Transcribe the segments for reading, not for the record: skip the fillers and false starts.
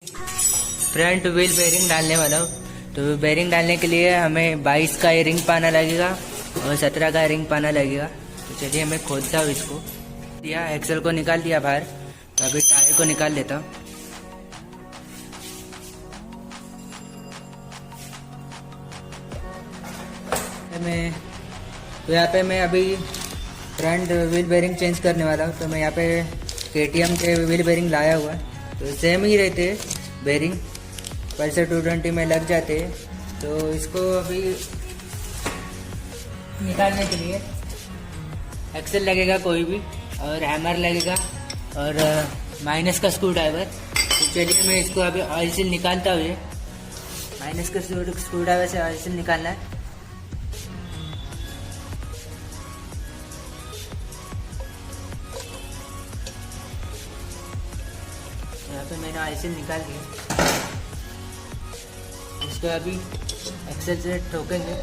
Front wheel bearing डालने वाला हूँ। तो बेरिंग डालने के लिए हमें 22 का रिंग पाना लगेगा और 17 का रिंग पाना लगेगा। तो चलिए मैं खोलता हूँ इसको। दिया एक्सल को निकाल दिया बाहर, तो अभी टायर को निकाल लेता हूँ। तो यहाँ पे मैं अभी फ्रंट व्हील बेरिंग चेंज करने वाला हूँ। तो मैं यहाँ पे KTM के व्हील बेरिंग लाया हुआ है, तो सेम ही रहते हैं बेरिंग, पल्सर 220 में लग जाते हैं। तो इसको अभी निकालने के लिए एक्सल लगेगा कोई भी, और हैमर लगेगा, और माइनस का स्क्रू ड्राइवर। तो चलिए मैं इसको अभी ऑयल सील निकालता हूँ। ये माइनस का स्क्रू ड्राइवर से ऑयल सील निकालना है। यहाँ पे मैंने ऑयल सील निकाल दिया। इसको अभी एक्सेल से ठोकेंगे।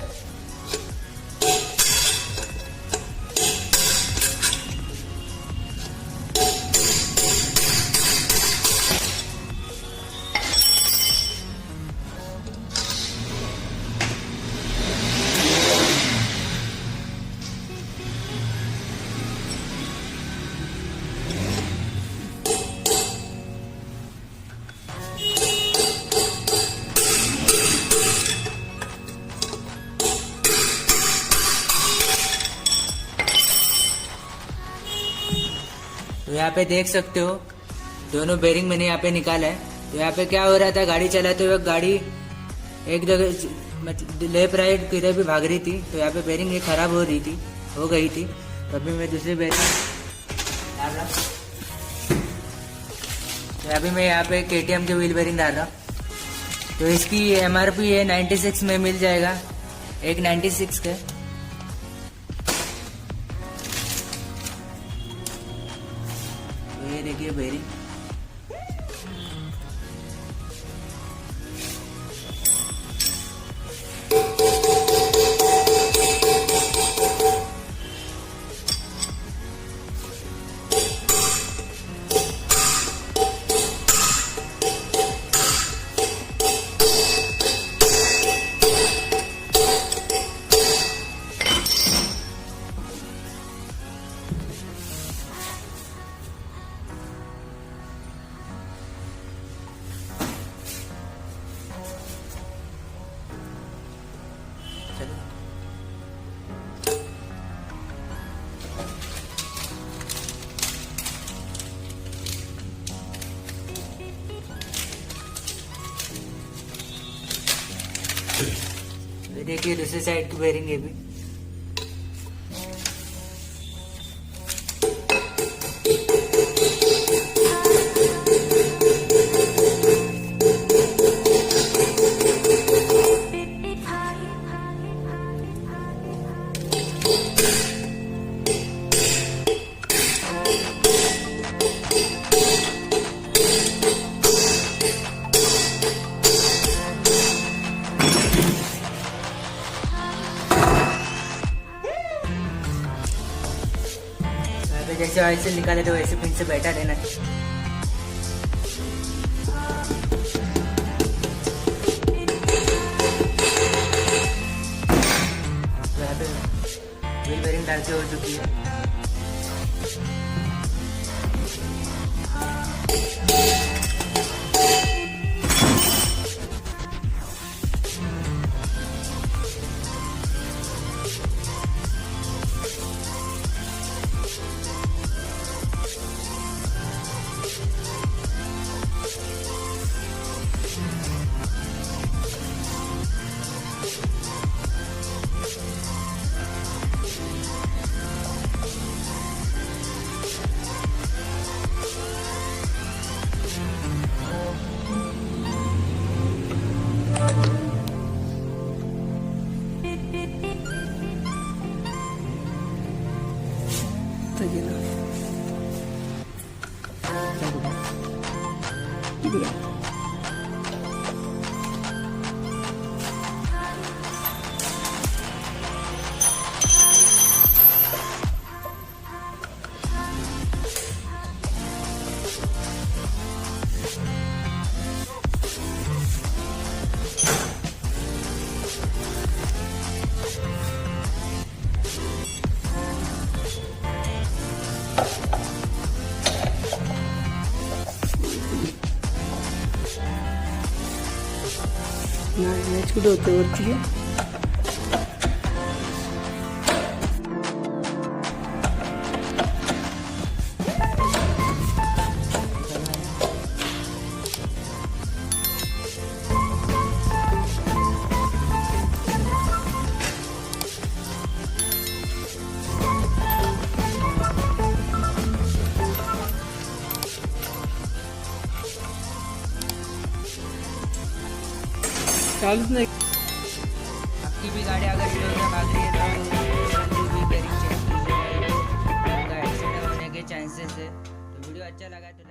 तो यहाँ पे देख सकते हो दोनों बेरिंग मैंने यहाँ पे निकाला है। तो यहाँ पे क्या हो रहा था, गाड़ी चलाते हुए गाड़ी एक जगह लेफ्ट राइट किधर भी भाग रही थी। तो यहाँ पे बेरिंग ये खराब हो गई थी। तो अभी मैं दूसरी बेरिंग डाल रहा हूँ। तो अभी मैं यहाँ पे KTM के व्हील बेरिंग डाल रहा हूँ। तो इसकी MRP है 96 में मिल जाएगा, एक 96 का। ये देखिए बेरिंग। देखिए दूसरी साइड की बेरिंग है भी। जैसे ऑयल से निकाले तो वैसे पिन से बैठा देना है। तो यहाँ पे व्हील बेरिंग डाल के हो चुकी है। नाही मॅच कुठे होते वरती घे. चालूच नाही. आपकी भी गाड़ी अगर स्लो में भाग रही है तो भी बेरिंग चेक कीजिएगा, एक्सीडेंट होने के चांसेस है. तो वीडियो अच्छा लगा तो